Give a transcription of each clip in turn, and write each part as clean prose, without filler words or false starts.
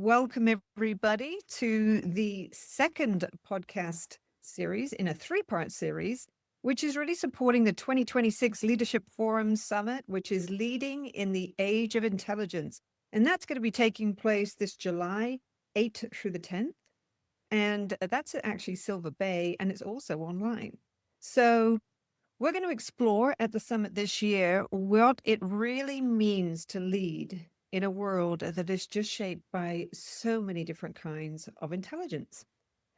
Welcome everybody to the second podcast series in a three-part series, which is really supporting the 2026 Leadership Forum Summit, which is leading in the age of intelligence. And that's going to be taking place this July 8th through the 10th. And that's actually Silver Bay, and it's also online. So we're going to explore at the summit this year what it really means to lead in a world that is just shaped by so many different kinds of intelligence.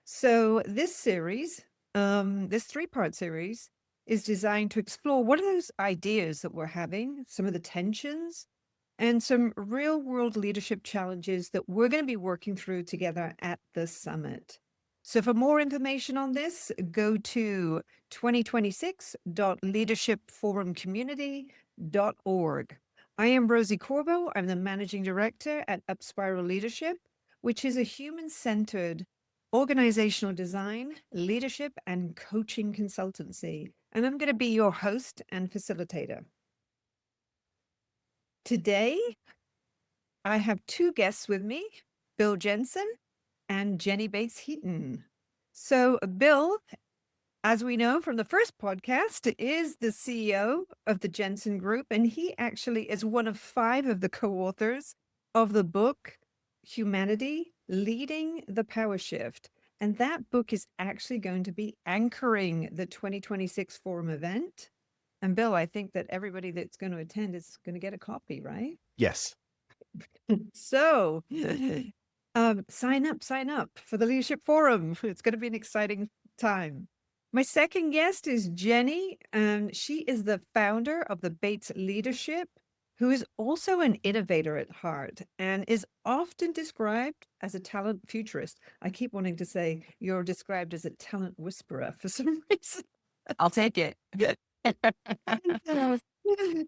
So this series, this three-part series, is designed to explore what are those ideas that we're having, some of the tensions, and some real-world leadership challenges that we're going to be working through together at the summit. So for more information on this, go to 2026.leadershipforumcommunity.org. I am Rosie Corvo. I'm the Managing Director at UpSpiral Leadership, which is a human-centered organizational design, leadership, and coaching consultancy. And I'm going to be your host and facilitator. Today, I have two guests with me, Bill Jensen and Jenny Heaton. So Bill, as we know from the first podcast, is the CEO of the Jensen Group, and he actually is one of 5 of the co-authors of the book, Humanity, Leading the Powershift. And that book is actually going to be anchoring the 2026 Forum event. And Bill, I think that everybody that's going to attend is going to get a copy, right? Yes. So sign up for the Leadership Forum. It's going to be an exciting time. My second guest is Jenny, and she is the founder of the Bates Leadership, who is also an innovator at heart and is often described as a talent futurist. I keep wanting to say you're described as a talent whisperer for some reason. I'll take it.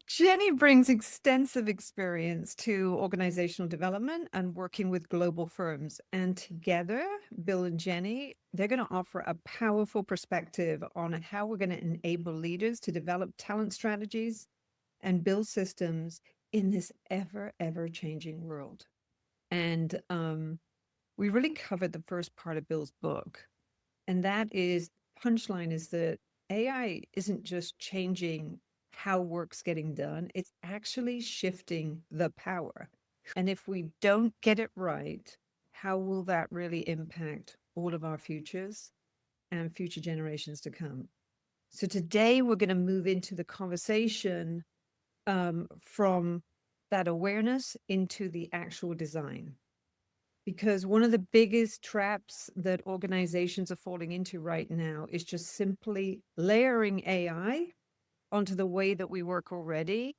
Jenny brings extensive experience to organizational development and working with global firms. And together, Bill and Jenny, they're going to offer a powerful perspective on how we're going to enable leaders to develop talent strategies and build systems in this ever changing world. And we really covered the first part of Bill's book. And that is, punchline is that AI isn't just changing how work's getting done, it's actually shifting the power. And if we don't get it right, how will that really impact all of our futures and future generations to come? So today we're going to move into the conversation from that awareness into the actual design. Because one of the biggest traps that organizations are falling into right now is just simply layering AI onto the way that we work already,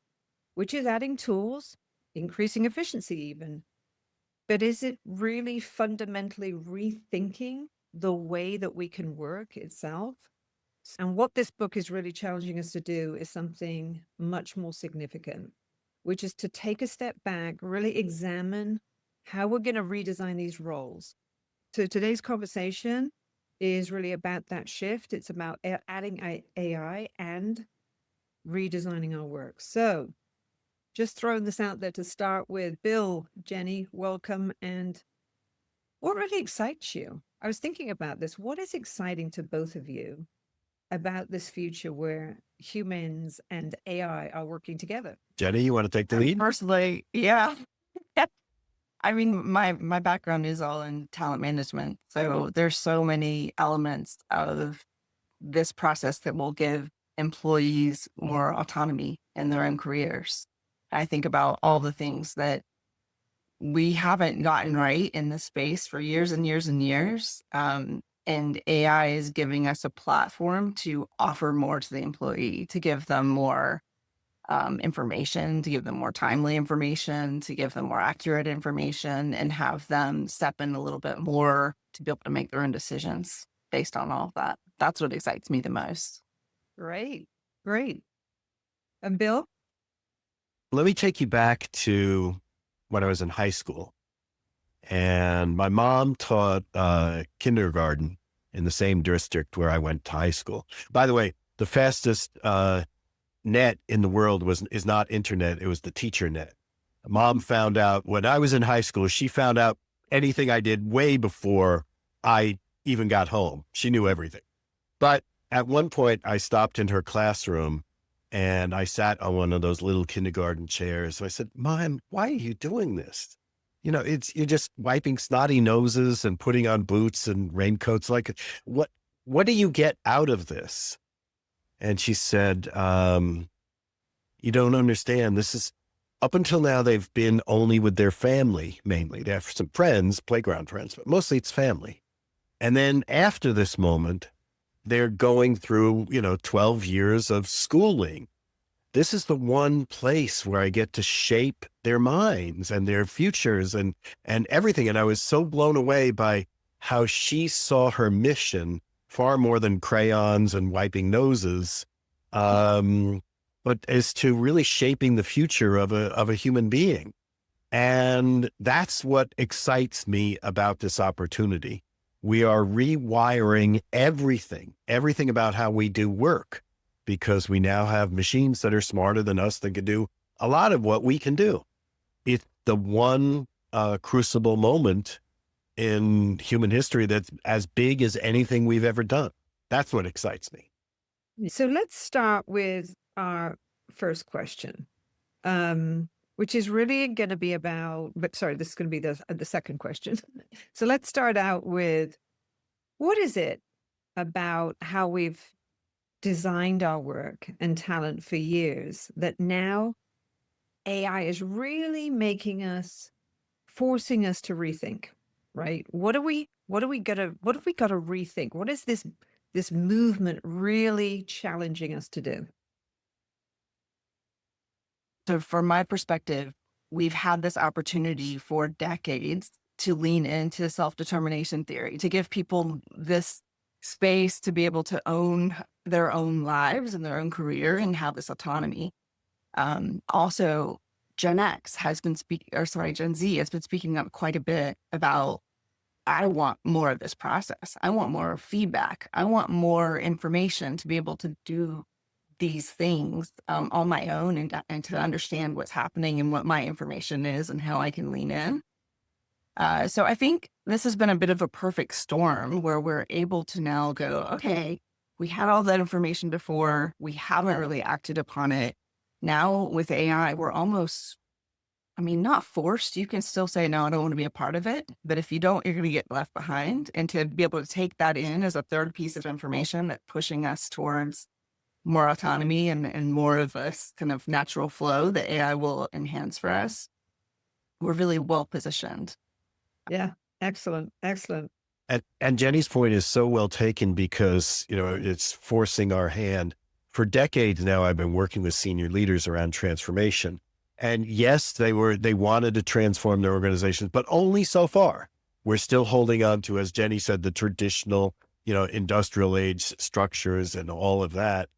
which is adding tools, increasing efficiency even. But is it really fundamentally rethinking the way that we can work itself? And what this book is really challenging us to do is something much more significant, which is to take a step back, really examine how we're going to redesign these roles. So today's conversation is really about that shift. It's about adding AI and redesigning our work. So just throwing this out there to start with. Bill, Jenny, welcome. And what really excites you? I was thinking about this. What is exciting to both of you about this future where humans and AI are working together? Jenny, you want to take the lead? Personally, yeah. I mean, my background is all in talent management. So there's so many elements of this process that will give employees more autonomy in their own careers. I think about all the things that we haven't gotten right in this space for years and years and years. And AI is giving us a platform to offer more to the employee, to give them more information, to give them more timely information, to give them more accurate information, and have them step in a little bit more to be able to make their own decisions based on all of that. That's what excites me the most. Great. And Bill? Let me take you back to when I was in high school. And my mom taught kindergarten in the same district where I went to high school. By the way, the fastest net in the world is not internet, it was the teacher net. Mom found out when I was in high school, she found out anything I did way before I even got home. She knew everything. But at one point I stopped in her classroom and I sat on one of those little kindergarten chairs. So I said, Mom, why are you doing this? You're just wiping snotty noses and putting on boots and raincoats. Like, what do you get out of this? And she said, you don't understand. This is, up until now, they've been only with their family, mainly. They have some friends, playground friends, but mostly it's family. And then after this moment, they're going through, 12 years of schooling. This is the one place where I get to shape their minds and their futures and everything. And I was so blown away by how she saw her mission far more than crayons and wiping noses, but as to really shaping the future of a human being. And that's what excites me about this opportunity. We are rewiring everything about how we do work, because we now have machines that are smarter than us that can do a lot of what we can do. It's the one crucible moment in human history that's as big as anything we've ever done. That's what excites me. So let's start with our first question, which is really going to be about, but sorry, this is going to be the second question. So let's start out with, what is it about how we've designed our work and talent for years that now AI is really forcing us to rethink, right? What have we got to rethink? What is this movement really challenging us to do? So from my perspective, we've had this opportunity for decades to lean into self-determination theory, to give people this space to be able to own their own lives and their own career and have this autonomy. Also, Gen Z has been speaking up quite a bit about, I want more of this process. I want more feedback. I want more information to be able to do these things on my own and to understand what's happening and what my information is and how I can lean in. So I think this has been a bit of a perfect storm where we're able to now go, okay, we had all that information before, we haven't really acted upon it. Now with AI, we're almost, not forced. You can still say, no, I don't want to be a part of it. But if you don't, you're going to get left behind. And to be able to take that in as a third piece of information that's pushing us towards more autonomy and more of a kind of natural flow that AI will enhance for us, we're really well positioned. Yeah. Excellent. Excellent. And Jenny's point is so well taken, because, it's forcing our hand. For decades now, I've been working with senior leaders around transformation. And yes, they wanted to transform their organizations, but only so far. We're still holding on to, as Jenny said, the traditional, industrial age structures and all of that.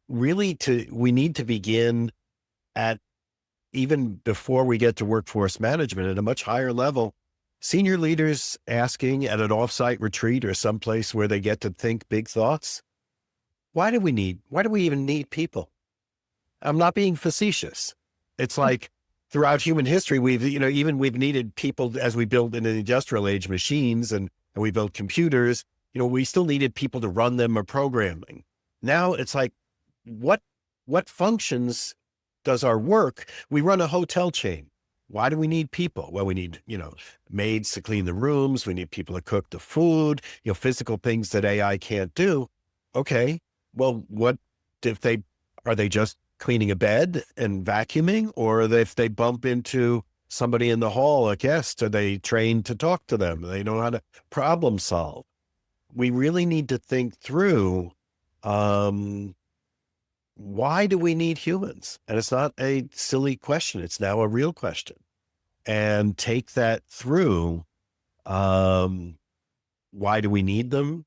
We need to begin at, even before we get to workforce management, at a much higher level, senior leaders asking at an offsite retreat or someplace where they get to think big thoughts. Why do we even need people? I'm not being facetious. It's like throughout human history, we've needed people as we built in the industrial age machines and we built computers, we still needed people to run them or programming. Now it's like, what functions does our work? We run a hotel chain. Why do we need people? Well, we need, maids to clean the rooms. We need people to cook the food, physical things that AI can't do. Okay. Well, are they just cleaning a bed and vacuuming? Or if they bump into somebody in the hall, a guest, are they trained to talk to them? They know how to problem solve. We really need to think through, why do we need humans? And it's not a silly question. It's now a real question. And take that through. Why do we need them?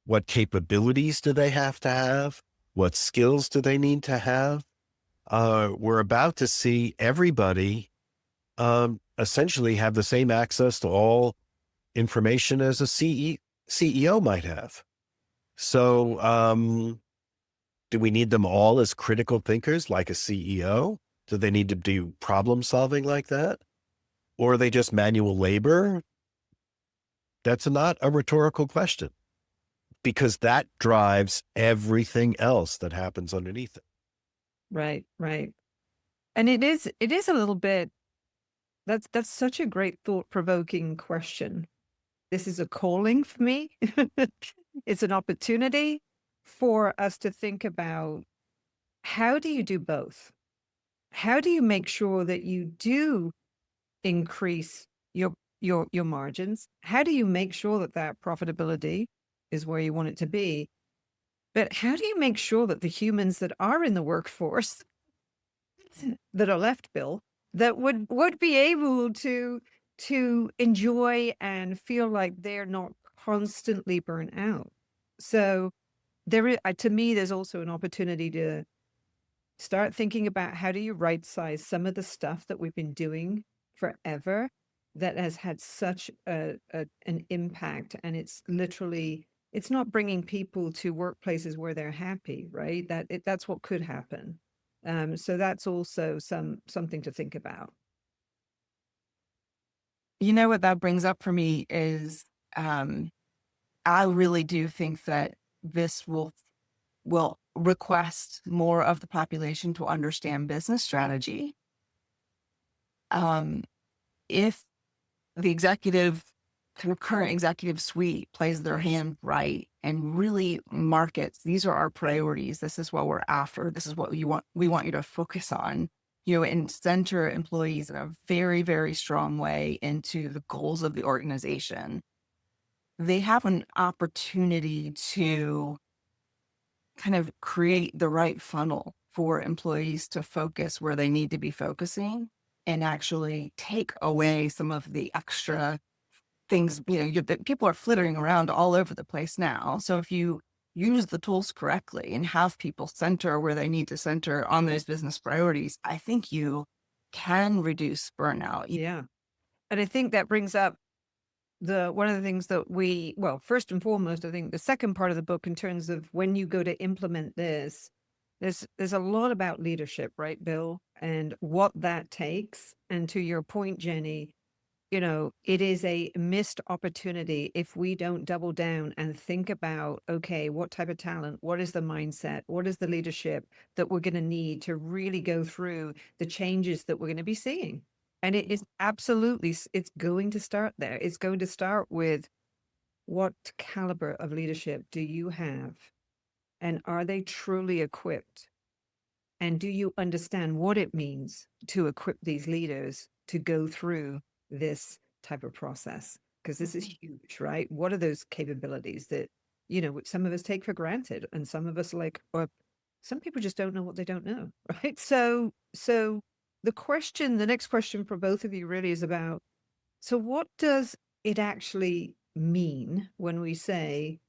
What capabilities do they have to have? What skills do they need to have? We're about to see everybody essentially have the same access to all information as a CEO might have. So do we need them all as critical thinkers like a CEO? Do they need to do problem solving like that? or are they just manual labor? That's not a rhetorical question, because that drives everything else that happens underneath it. Right, right. And it is a little bit, that's such a great thought-provoking question. This is a calling for me. It's an opportunity for us to think about, how do you do both? How do you make sure that you do increase your margins? How do you make sure that that profitability is where you want it to be? But how do you make sure that the humans that are in the workforce that are left, Bill, that would be able to enjoy and feel like they're not constantly burnt out? So there is, to me, there's also an opportunity to start thinking about, how do you right size some of the stuff that we've been doing forever that has had such an impact, and it's literally, it's not bringing people to workplaces where they're happy, right? That's what could happen. So that's also something to think about. You know what that brings up for me is, I really do think that this will request more of the population to understand business strategy. If the current executive suite plays their hand right and really markets, these are our priorities, this is what we're after, this is what we want you to focus on, and center employees in a very, very strong way into the goals of the organization, they have an opportunity to kind of create the right funnel for employees to focus where they need to be focusing, and actually take away some of the extra things. People are flittering around all over the place now. So if you use the tools correctly and have people center where they need to center on those business priorities, I think you can reduce burnout. Yeah. And I think that brings up one of the things that well, first and foremost, I think the second part of the book, in terms of when you go to implement this, there's a lot about leadership, right, Bill? And what that takes. And to your point, Jenny, it is a missed opportunity if we don't double down and think about, okay, what type of talent, what is the mindset, what is the leadership that we're going to need to really go through the changes that we're going to be seeing. And it is absolutely, it's going to start there. It's going to start with, what caliber of leadership do you have? And are they truly equipped? And do you understand what it means to equip these leaders to go through this type of process? Because this is huge, right? What are those capabilities that, some of us take for granted, and some of us or some people just don't know what they don't know, right? So the next question for both of you really is about, so what does it actually mean when we say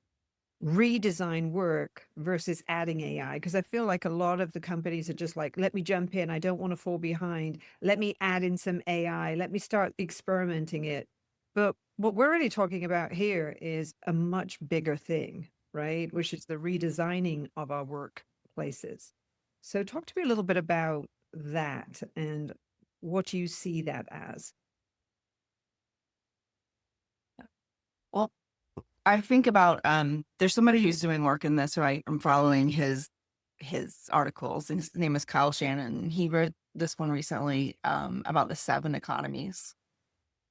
redesign work versus adding AI? Because I feel like a lot of the companies are just like, let me jump in, I don't want to fall behind, let me add in some AI, let me start experimenting it. But what we're really talking about here is a much bigger thing, right? Which is the redesigning of our workplaces. So talk to me a little bit about that and what you see that as. Well, I think about, there's somebody who's doing work in this, so I'm following his articles, and his name is Kyle Shannon. He wrote this one recently, about the 7 economies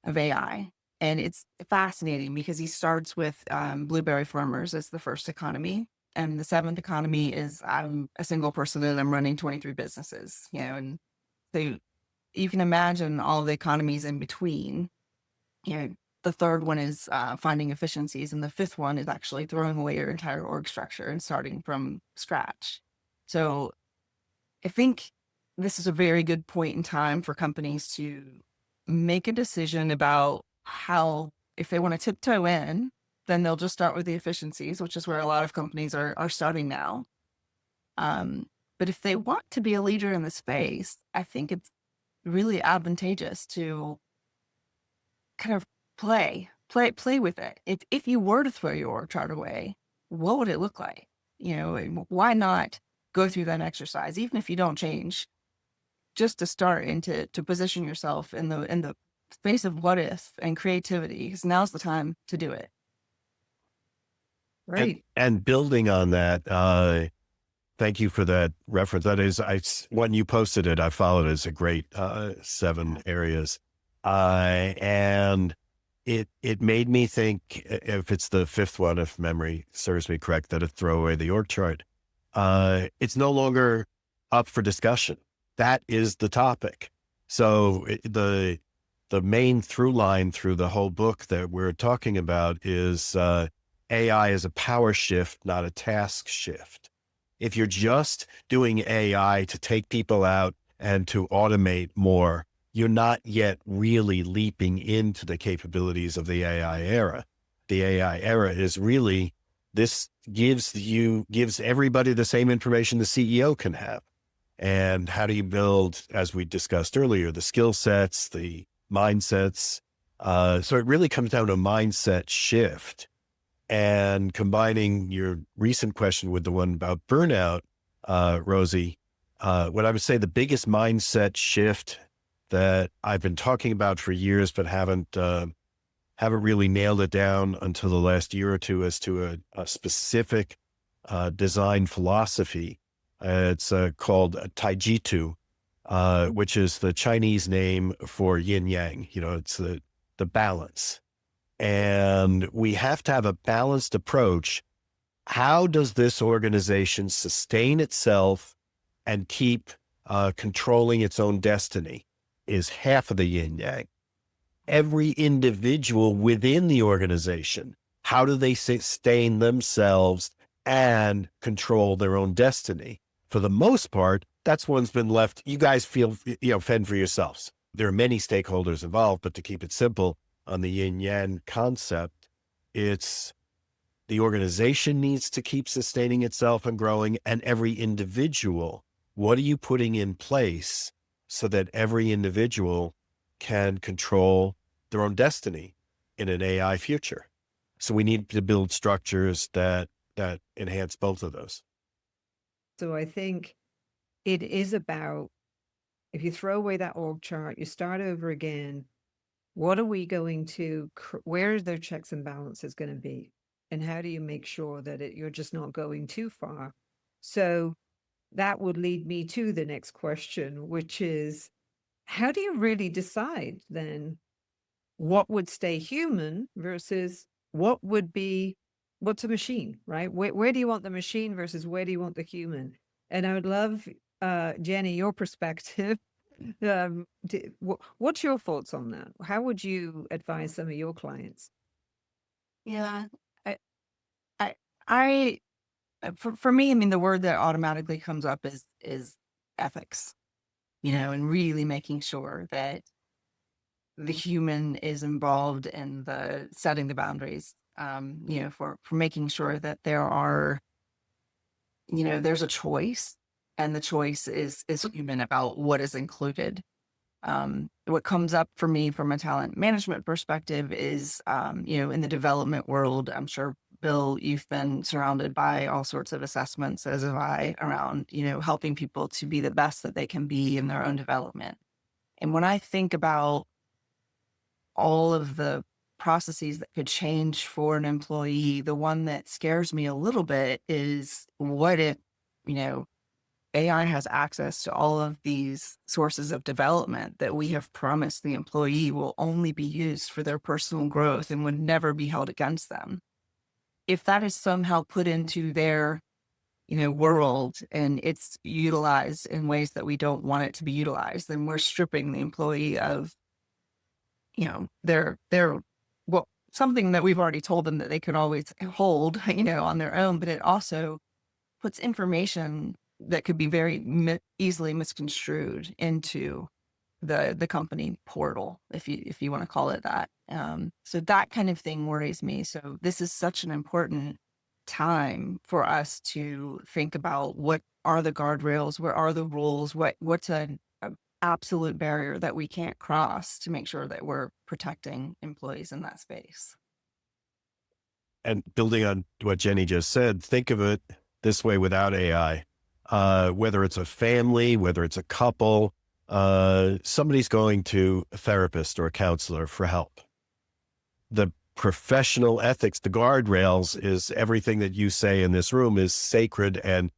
of AI. And it's fascinating because he starts with blueberry farmers as the first economy. And the 7th economy is, I'm a single person and I'm running 23 businesses, and so you can imagine all the economies in between. The third one is finding efficiencies, and the 5th one is actually throwing away your entire org structure and starting from scratch. So I think this is a very good point in time for companies to make a decision about how, if they want to tiptoe in, then they'll just start with the efficiencies, which is where a lot of companies are starting now. But if they want to be a leader in the space, I think it's really advantageous to kind of play with it. If you were to throw your org chart away, what would it look like? And why not go through that exercise, even if you don't change, just to start and to position yourself in the space of what if and creativity, because now's the time to do it. Right. And building on that, thank you for that reference. That is, when you posted it, I followed it as a great 7 areas. And it made me think, if it's the 5th one, if memory serves me correct, that throw away the org chart. It's no longer up for discussion. That is the topic. So the main through line through the whole book that we're talking about is AI is a power shift, not a task shift. If you're just doing AI to take people out and to automate more, you're not yet really leaping into the capabilities of the AI era. The AI era is really, this gives everybody the same information the CEO can have. And how do you build, as we discussed earlier, the skill sets, the mindsets? So it really comes down to a mindset shift. And combining your recent question with the one about burnout, Rosie, what I would say the biggest mindset shift that I've been talking about for years, but haven't really nailed it down until the last year or two as to a specific design philosophy. It's called Taijitu, which is the Chinese name for yin yang. It's the balance. And we have to have a balanced approach. How does this organization sustain itself and keep controlling its own destiny is half of the yin yang. Every individual within the organization, how do they sustain themselves and control their own destiny? For the most part, that's one's been left. You guys fend for yourselves. There are many stakeholders involved, but to keep it simple on the yin yang concept, it's the organization needs to keep sustaining itself and growing, and every individual, what are you putting in place so that every individual can control their own destiny in an AI future? So we need to build structures that enhance both of those. So I think it is about, if you throw away that org chart, you start over again, what are we going to, where are their checks and balances going to be? And how do you make sure that you're just not going too far? So that would lead me to the next question, which is, how do you really decide then what would stay human versus what's a machine, right? Where do you want the machine versus where do you want the human? And I would love, Jenny, your perspective. What's your thoughts on that? How would you advise some of your clients? Yeah, I for me, I mean, the word that automatically comes up is ethics, and really making sure that the human is involved in the setting the boundaries, for making sure that there's a choice, and the choice is human about what is included. What comes up for me from a talent management perspective is, in the development world, I'm sure, Bill, you've been surrounded by all sorts of assessments, as have I, around, helping people to be the best that they can be in their own development. And when I think about all of the processes that could change for an employee, the one that scares me a little bit is, what if, AI has access to all of these sources of development that we have promised the employee will only be used for their personal growth and would never be held against them. If that is somehow put into their, world, and it's utilized in ways that we don't want it to be utilized, then we're stripping the employee of, their something that we've already told them that they could always hold, on their own. But it also puts information that could be very easily misconstrued into the company portal, if you want to call it that. So that kind of thing worries me. So this is such an important time for us to think about, what are the guardrails, where are the rules, what's an absolute barrier that we can't cross to make sure that we're protecting employees in that space. And building on what Jenny just said, think of it this way: without AI, whether it's a family, whether it's a couple, somebody's going to a therapist or a counselor for help. The professional ethics, the guardrails is everything that you say in this room is sacred, and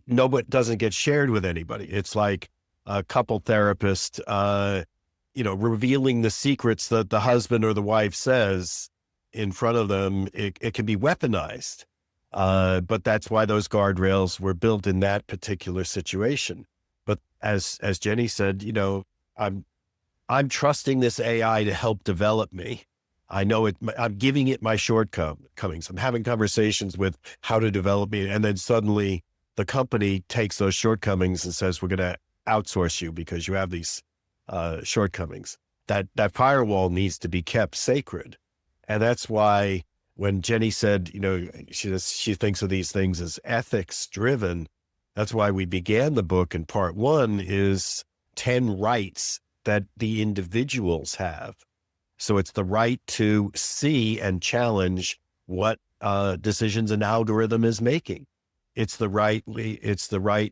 nobody doesn't get shared with anybody. It's like a couple therapist, revealing the secrets that the husband or the wife says in front of them. It can be weaponized. But that's why those guardrails were built in that particular situation. But as Jenny said, I'm trusting this AI to help develop me. I know it. I'm giving it my shortcomings. I'm having conversations with how to develop me, and then suddenly the company takes those shortcomings and says, "We're going to outsource you because you have these shortcomings." That firewall needs to be kept sacred, and that's why when Jenny said, she thinks of these things as ethics driven. That's why we began the book in part 1 is 10 rights that the individuals have. So it's the right to see and challenge what decisions an algorithm is making. It's the right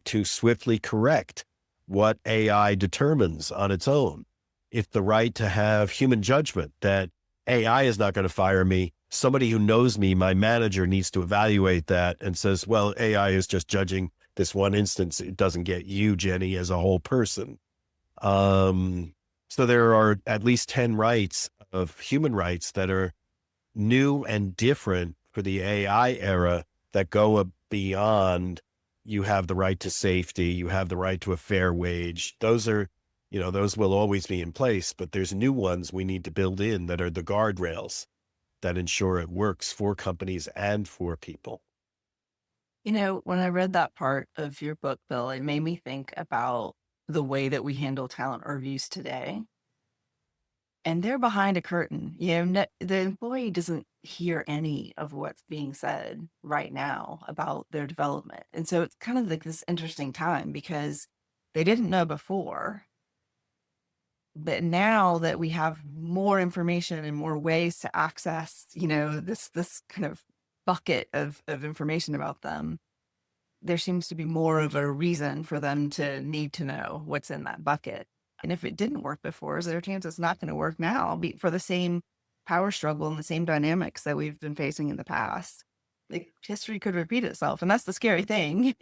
to swiftly correct what AI determines on its own. It's the right to have human judgment, that AI is not going to fire me. Somebody who knows me, my manager, needs to evaluate that and says, well, AI is just judging this one instance. It doesn't get you, Jenny, as a whole person. So there are at least 10 rights of human rights that are new and different for the AI era that go beyond you have the right to safety, you have the right to a fair wage. Those are, those will always be in place, but there's new ones we need to build in that are the guardrails that ensure it works for companies and for people. When I read that part of your book, Bill, it made me think about the way that we handle talent reviews today. And they're behind a curtain. The employee doesn't hear any of what's being said right now about their development. And so it's kind of like this interesting time because they didn't know before. But now that we have more information and more ways to access, this kind of bucket of information about them, there seems to be more of a reason for them to need to know what's in that bucket. And if it didn't work before, is there a chance it's not going to work now for the same power struggle and the same dynamics that we've been facing in the past? Like history could repeat itself. And that's the scary thing,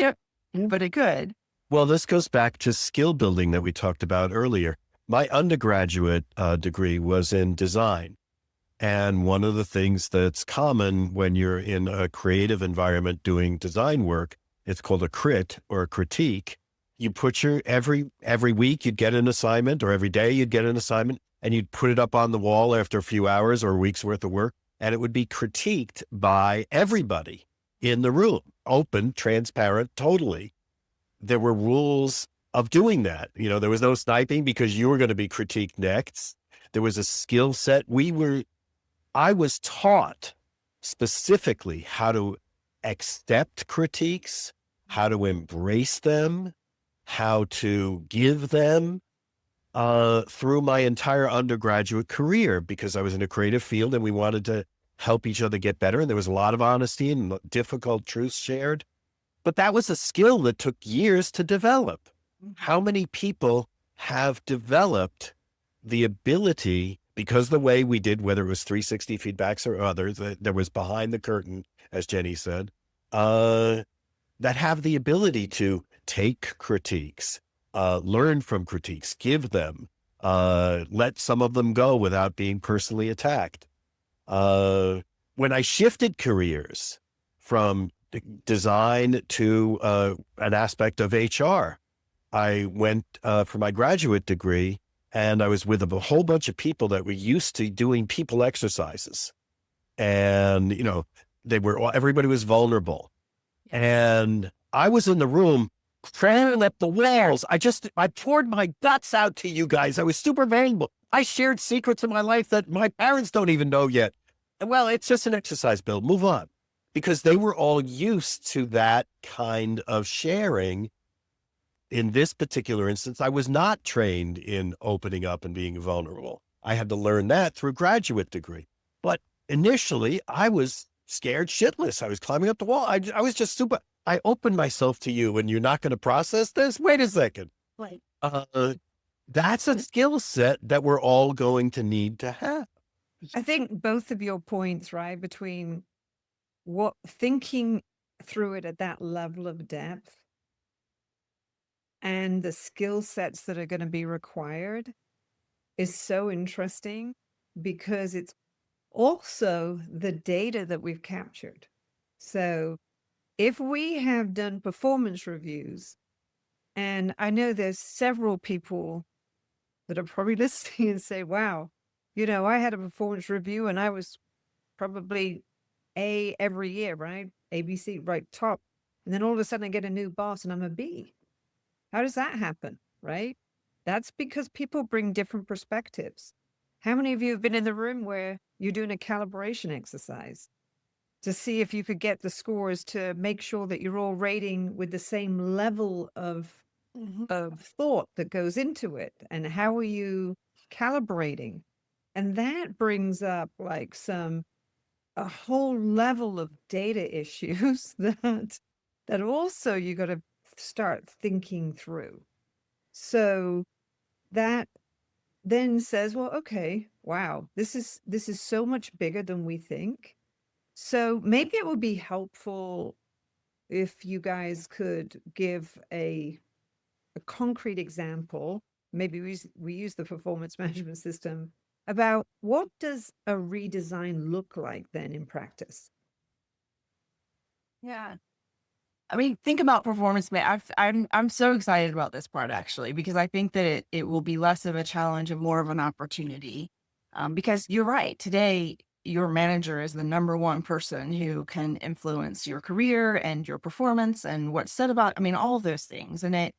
but it could. Well, this goes back to skill building that we talked about earlier. My undergraduate degree was in design. And one of the things that's common when you're in a creative environment doing design work, it's called a crit or a critique. You put every week you'd get an assignment, or every day you'd get an assignment, and you'd put it up on the wall after a few hours or a week's worth of work, and it would be critiqued by everybody in the room, open, transparent, totally. There were rules of doing that. There was no sniping because you were going to be critiqued next. There was a skill set. I was taught specifically how to accept critiques, how to embrace them, how to give them through my entire undergraduate career, because I was in a creative field and we wanted to help each other get better. And there was a lot of honesty and difficult truths shared. But that was a skill that took years to develop. How many people have developed the ability, because the way we did, whether it was 360 feedbacks or others, that was behind the curtain, as Jenny said, that have the ability to take critiques, learn from critiques, give them, let some of them go without being personally attacked. When I shifted careers from design to an aspect of HR, I went for my graduate degree, and I was with a whole bunch of people that were used to doing people exercises. And, everybody was vulnerable. And I was in the room cramming up the walls. I poured my guts out to you guys. I was super vulnerable. I shared secrets of my life that my parents don't even know yet. And well, it's just an exercise, Bill. Move on. Because they were all used to that kind of sharing. In this particular instance, I was not trained in opening up and being vulnerable. I had to learn that through a graduate degree. But initially, I was scared shitless. I was climbing up the wall. I was just I opened myself to you, and you're not going to process this? Wait a second. Uh, that's a skill set that we're all going to need to have. I think both of your points, right, between what thinking through it at that level of depth and the skill sets that are going to be required is so interesting because it's also the data that we've captured. So if we have done performance reviews, and I know there's several people that are probably listening and say, wow, I had a performance review and I was probably A every year, right? ABC, right, top. And then all of a sudden I get a new boss and I'm a B. How does that happen, right? That's because people bring different perspectives. How many of you have been in the room where you're doing a calibration exercise to see if you could get the scores to make sure that you're all rating with the same level of thought that goes into it? And how are you calibrating? And that brings up like a whole level of data issues that also you got to start thinking through. So that then says, well, okay, wow, this is so much bigger than we think. So maybe it would be helpful if you guys could give a concrete example. Maybe we use the performance management system about what does a redesign look like then in practice? Yeah. I mean, think about performance I'm so excited about this part actually, because I think that it will be less of a challenge and more of an opportunity. Because you're right. Today, your manager is the number one person who can influence your career and your performance and what's said about, I mean, all of those things. And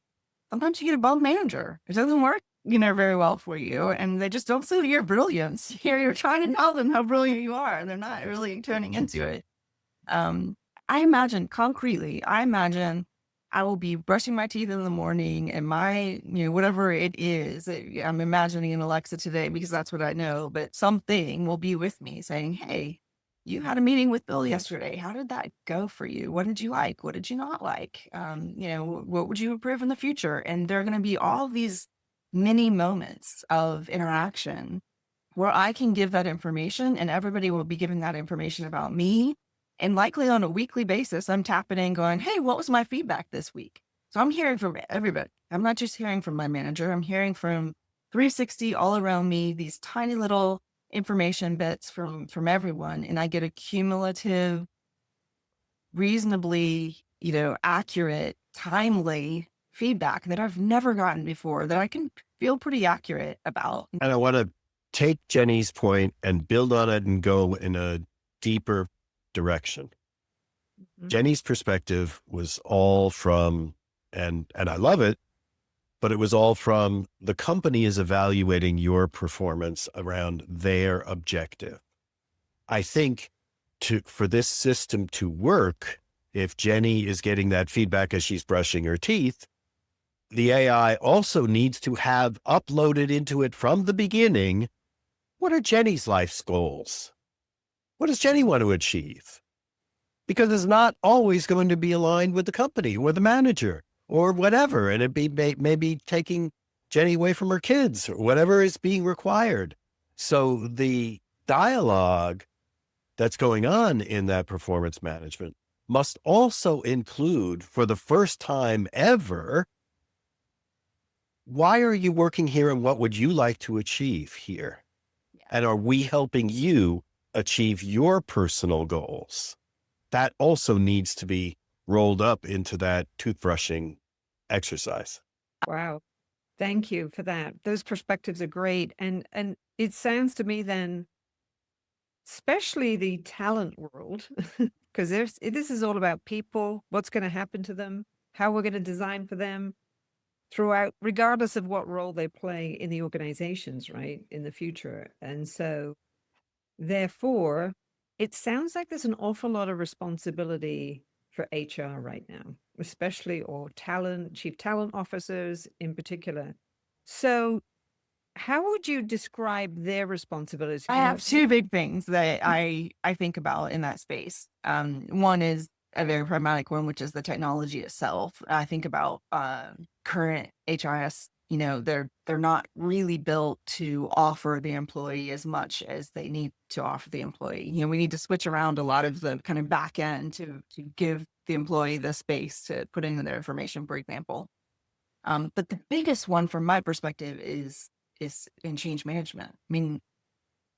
sometimes you get a bum manager. It doesn't work, very well for you. And they just don't see your brilliance. You're trying to tell them how brilliant you are, and they're not really turning into it. Um, I imagine concretely, I will be brushing my teeth in the morning and my, whatever it is, I'm imagining an Alexa today because that's what I know, but something will be with me saying, hey, you had a meeting with Bill yesterday. How did that go for you? What did you like? What did you not like? What would you improve in the future? And there are going to be all these mini moments of interaction where I can give that information and everybody will be giving that information about me. And likely on a weekly basis, I'm tapping in going, hey, what was my feedback this week? So I'm hearing from everybody. I'm not just hearing from my manager. I'm hearing from 360 all around me, these tiny little information bits from everyone. And I get a cumulative, reasonably, accurate, timely feedback that I've never gotten before that I can feel pretty accurate about. And I want to take Jenny's point and build on it and go in a deeper direction. Mhm. Jenny's perspective was all from, and I love it, but it was all from the company is evaluating your performance around their objective. I think for this system to work, if Jenny is getting that feedback as she's brushing her teeth, the AI also needs to have uploaded into it from the beginning. What are Jenny's life's goals? What does Jenny want to achieve? Because it's not always going to be aligned with the company or the manager or whatever. And it'd be maybe taking Jenny away from her kids or whatever is being required. So the dialogue that's going on in that performance management must also include, for the first time ever, why are you working here and what would you like to achieve here? Yeah. And are we helping you achieve your personal goals? That also needs to be rolled up into that toothbrushing exercise. Wow. Thank you for that. Those perspectives are great. And it sounds to me then, especially the talent world, because this is all about people, what's going to happen to them, how we're going to design for them throughout, regardless of what role they play in the organizations, right, in the future. And so, therefore, it sounds like there's an awful lot of responsibility for HR right now, especially or chief talent officers in particular. So, how would you describe their responsibilities? I have two big things that I think about in that space. One is a very pragmatic one, which is the technology itself. I think about current HRS, they're not really built to offer the employee as much as they need to offer the employee. We need to switch around a lot of the kind of back end to give the employee the space to put in their information, for example. But the biggest one from my perspective is in change management. I mean,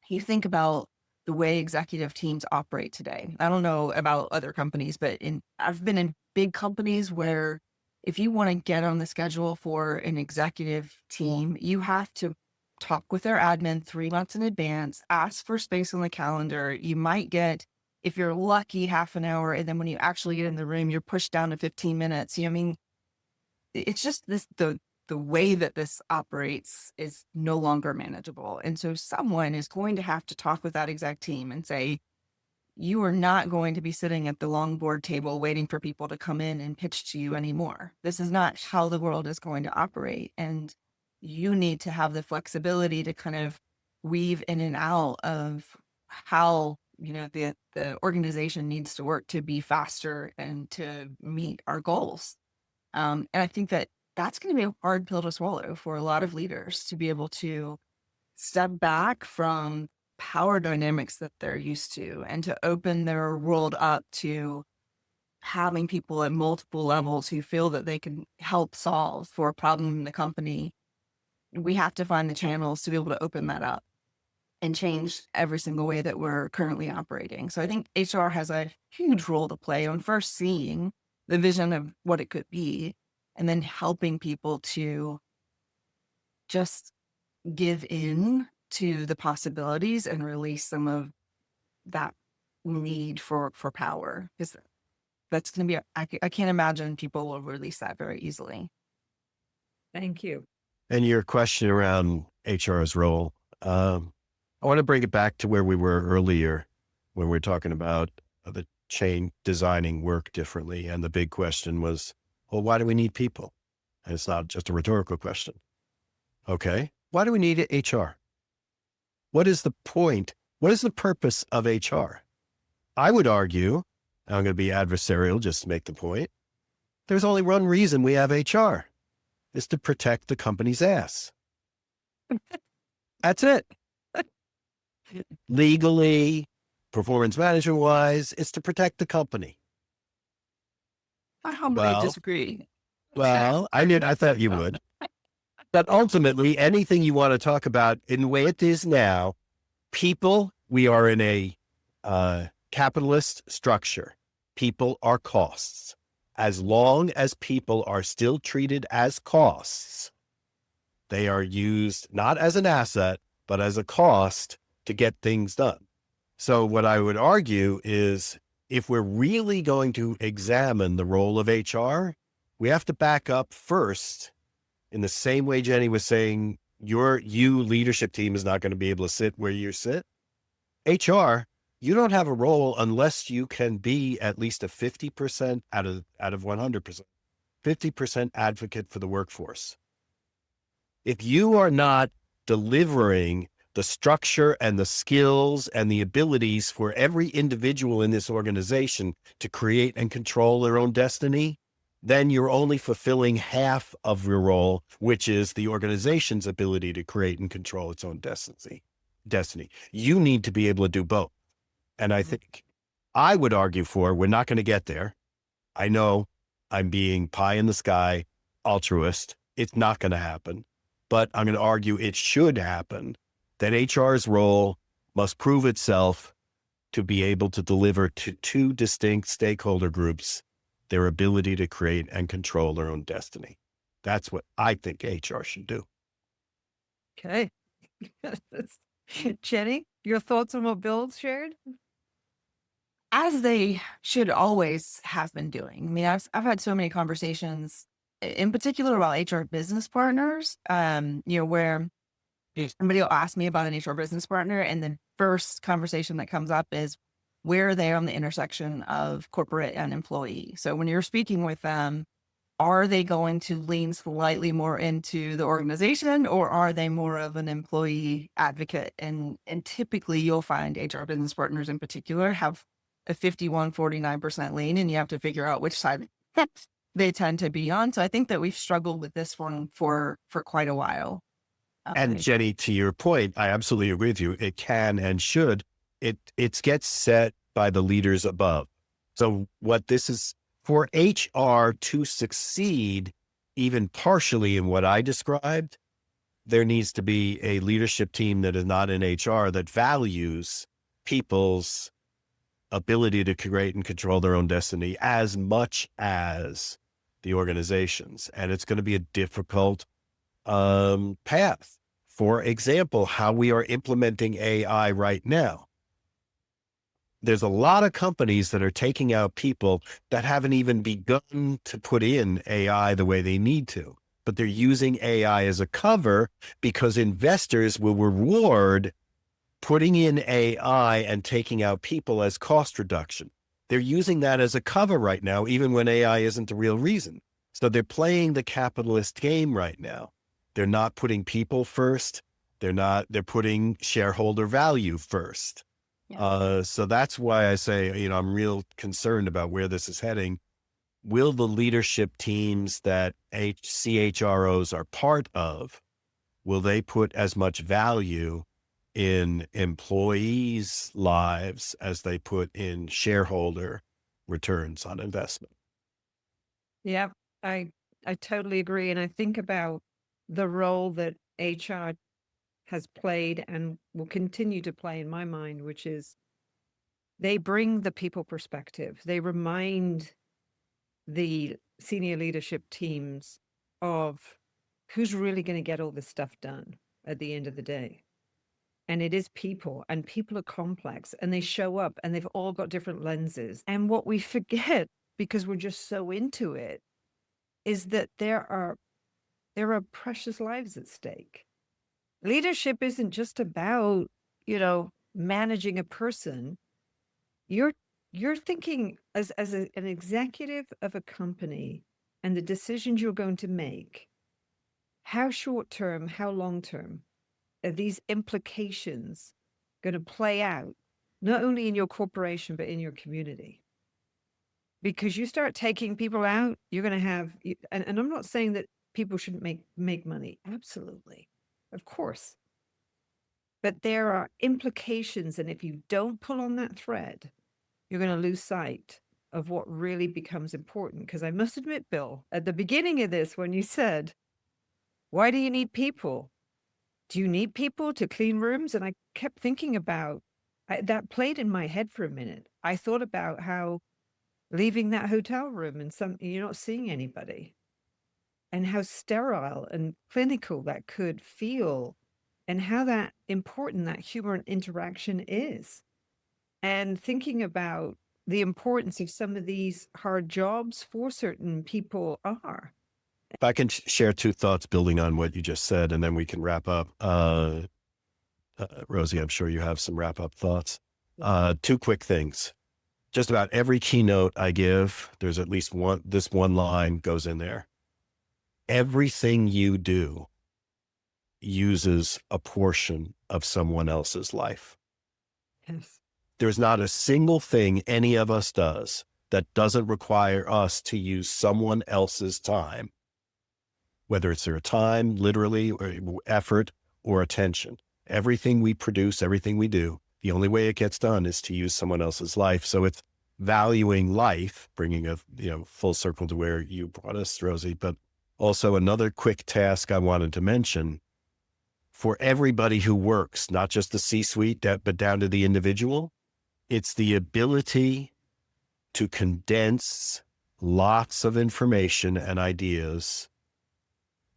you think about the way executive teams operate today. I don't know about other companies, but I've been in big companies where if you want to get on the schedule for an executive team, you have to talk with their admin 3 months in advance, ask for space on the calendar. You might get, if you're lucky, half an hour. And then when you actually get in the room, you're pushed down to 15 minutes. I mean, it's just the way that this operates is no longer manageable. And so someone is going to have to talk with that exec team and say, you are not going to be sitting at the long board table waiting for people to come in and pitch to you anymore. This is not how the world is going to operate. And you need to have the flexibility to kind of weave in and out of how, the organization needs to work to be faster and to meet our goals. And I think that that's going to be a hard pill to swallow for a lot of leaders, to be able to step back from power dynamics that they're used to and to open their world up to having people at multiple levels who feel that they can help solve for a problem in the company. We have to find the channels to be able to open that up and change every single way that we're currently operating. So I think HR has a huge role to play on first seeing the vision of what it could be, and then helping people to just give in to the possibilities and release some of that need for power. Because that's going to be, I can't imagine people will release that very easily. Thank you. And your question around HR's role, I want to bring it back to where we were earlier when we were talking about the chain designing work differently. And the big question was, well, why do we need people? And it's not just a rhetorical question. Okay. Why do we need HR? What is the point? What is the purpose of HR? I would argue, and I'm going to be adversarial just to make the point, there's only one reason we have HR, is to protect the company's ass. That's it. Legally, performance management wise, it's to protect the company. I humbly disagree. Well, I thought you would. But ultimately, anything you want to talk about in the way it is now, people, we are in a capitalist structure. People are costs. As long as people are still treated as costs, they are used not as an asset, but as a cost to get things done. So what I would argue is, if we're really going to examine the role of HR, we have to back up first in the same way Jenny was saying, your leadership team is not going to be able to sit where you sit. HR, you don't have a role unless you can be at least a 50% out of 100%, 50% advocate for the workforce. If you are not delivering the structure and the skills and the abilities for every individual in this organization to create and control their own destiny, then you're only fulfilling half of your role, which is the organization's ability to create and control its own destiny. You need to be able to do both. And I think I would argue we're not going to get there. I know I'm being pie in the sky, altruist. It's not going to happen, but I'm going to argue it should happen, that HR's role must prove itself to be able to deliver to two distinct stakeholder groups their ability to create and control their own destiny. That's what I think HR should do. Okay. Jenny, your thoughts on what Bill shared? As they should always have been doing. I mean, I've had so many conversations, in particular about HR business partners, where somebody will ask me about an HR business partner, and the first conversation that comes up is, where are they on the intersection of corporate and employee? So when you're speaking with them, are they going to lean slightly more into the organization, or are they more of an employee advocate? And typically you'll find HR business partners in particular have a 51-49% lean, and you have to figure out which side they tend to be on. So I think that we've struggled with this one for quite a while. And Jenny, to your point, I absolutely agree with you. It can and should. It gets set by the leaders above. So what this is for HR to succeed, even partially in what I described, there needs to be a leadership team that is not in HR that values people's ability to create and control their own destiny as much as the organizations. And it's going to be a difficult path. For example, how we are implementing AI right now. There's a lot of companies that are taking out people that haven't even begun to put in AI the way they need to, but they're using AI as a cover because investors will reward putting in AI and taking out people as cost reduction. They're using that as a cover right now, even when AI isn't the real reason. So they're playing the capitalist game right now. They're not putting people first. They're putting shareholder value first. Yeah. So that's why I say, I'm real concerned about where this is heading. Will the leadership teams that CHROs are part of, will they put as much value in employees' lives as they put in shareholder returns on investment? Yeah, I totally agree. And I think about the role that HR has played and will continue to play in my mind, which is they bring the people perspective. They remind the senior leadership teams of who's really going to get all this stuff done at the end of the day. And it is people, and people are complex, and they show up and they've all got different lenses. And what we forget, because we're just so into it, is that there are precious lives at stake. Leadership isn't just about, managing a person. You're thinking as an executive of a company and the decisions you're going to make, how short term, how long term are these implications going to play out, not only in your corporation, but in your community? Because you start taking people out, you're going to have, and I'm not saying that people shouldn't make money. Absolutely. Of course. But there are implications. And if you don't pull on that thread, you're going to lose sight of what really becomes important. Because I must admit, Bill, at the beginning of this, when you said, why do you need people? Do you need people to clean rooms? And I kept thinking about that played in my head for a minute. I thought about how leaving that hotel room and you're not seeing anybody, and how sterile and clinical that could feel, and how that important that human interaction is. And thinking about the importance of some of these hard jobs for certain people are. If I can share two thoughts building on what you just said, and then we can wrap up. Rosie, I'm sure you have some wrap up thoughts. Two quick things. Just about every keynote I give, there's at least this one line goes in there. Everything you do uses a portion of someone else's life. Yes. There's not a single thing any of us does that doesn't require us to use someone else's time, whether it's their time, literally, or effort, or attention. Everything we produce, everything we do, the only way it gets done is to use someone else's life. So it's valuing life, bringing a full circle to where you brought us, Rosie. But also another quick task I wanted to mention for everybody who works, not just the C-suite, but down to the individual, it's the ability to condense lots of information and ideas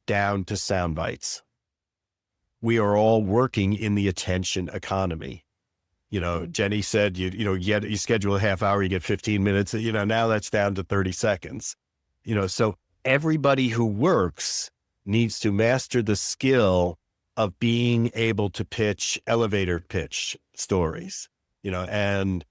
down to sound bites. We are all working in the attention economy. Jenny said, you schedule a half hour, you get 15 minutes, now that's down to 30 seconds. So everybody who works needs to master the skill of being able to pitch elevator pitch stories, and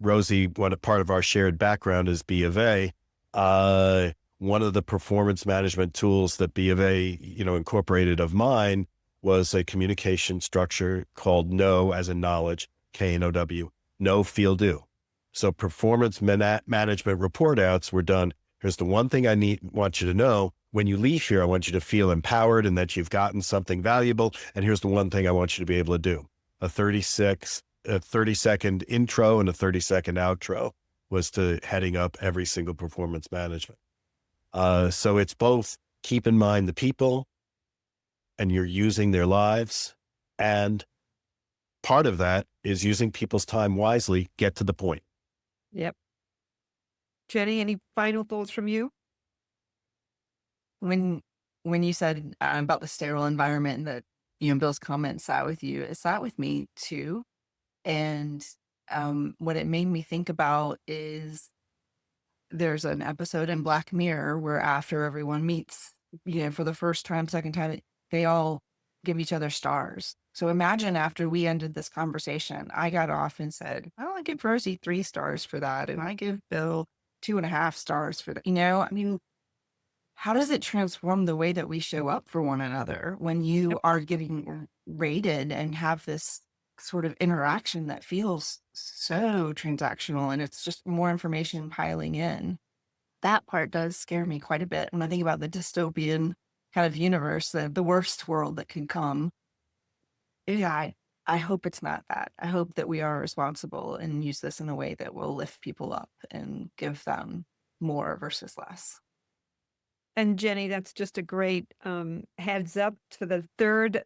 Rosie, part of our shared background is B of A. One of the performance management tools that B of A, incorporated of mine was a communication structure called KNOW, as in knowledge, KNOW, know, feel, do. So performance management report outs were done. Here's the one thing want you to know. When you leave here, I want you to feel empowered and that you've gotten something valuable. And here's the one thing I want you to be able to do. A 30-second intro and a 30-second outro was to heading up every single performance management. So it's both keep in mind the people and you're using their lives. And part of that is using people's time wisely, get to the point. Yep. Jenny, any final thoughts from you? When you said about the sterile environment and that, Bill's comment sat with you, it sat with me too. And what it made me think about is there's an episode in Black Mirror where after everyone meets, for the first time, second time, they all give each other stars. So imagine after we ended this conversation, I got off and said, I want to give Rosie 3 stars for that. And I give Bill 2.5 stars for that. How does it transform the way that we show up for one another when you are getting rated and have this sort of interaction that feels so transactional and it's just more information piling in? That part does scare me quite a bit when I think about the dystopian kind of universe, the worst world that could come. Yeah, I hope it's not that. I hope that we are responsible and use this in a way that will lift people up and give them more versus less. And Jenny, that's just a great heads up for the third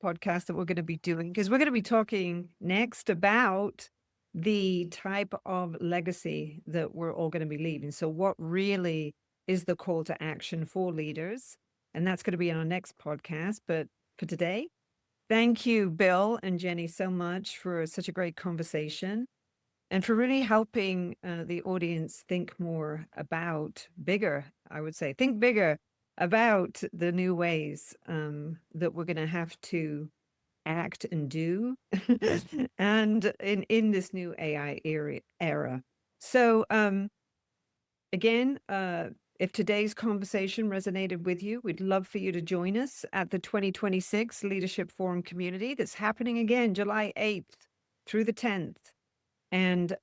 podcast that we're going to be doing, because we're going to be talking next about the type of legacy that we're all going to be leaving. So what really is the call to action for leaders? And that's going to be on our next podcast. But for today, thank you, Bill and Jenny, so much for such a great conversation and for really helping the audience think more about bigger, I would say, think bigger about the new ways that we're going to have to act and do and in this new AI era. So again, if today's conversation resonated with you, we'd love for you to join us at the 2026 Leadership Forum community that's happening again, July 8th through the 10th. And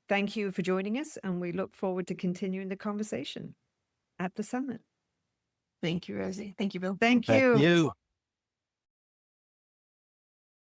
thank you for joining us, and we look forward to continuing the conversation at the summit. Thank you, Rosie. Thank you, Bill. Thank Thank you. you.